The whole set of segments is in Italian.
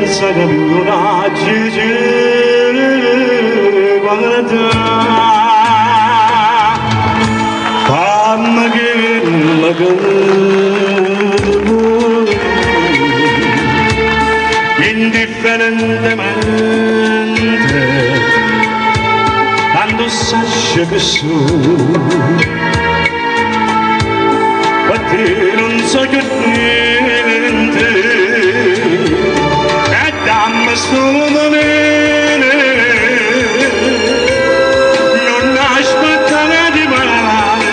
sarebbe una gigi guarda fammi che la canto indifferentemente tanto sasce che sono ma te non so che niente e dammi sto bene non aspettare di male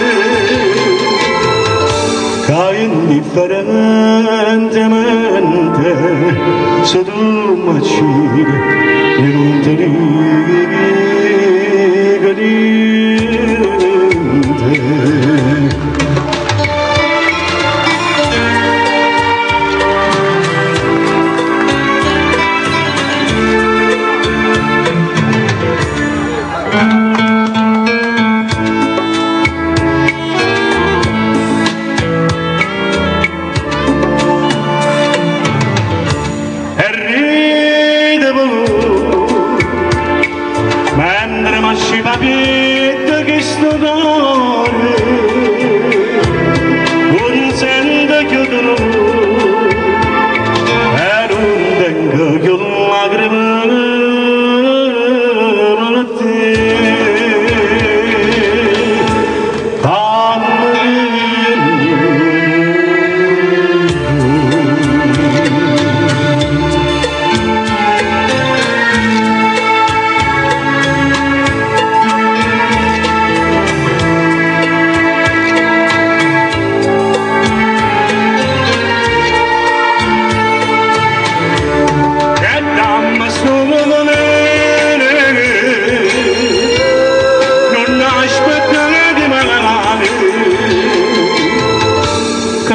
che indifferentemente se tu mi ciri io non ti dico niente. Mentre mi ci fa pietà che sto cuore consente che tu e non tengo che lacrime per te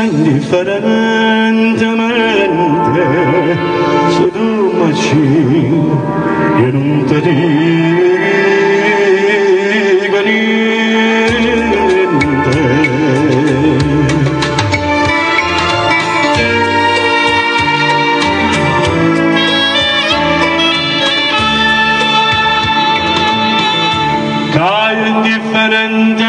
indifferentemente se tu mi ciri io non ti dico niente. Che indifferente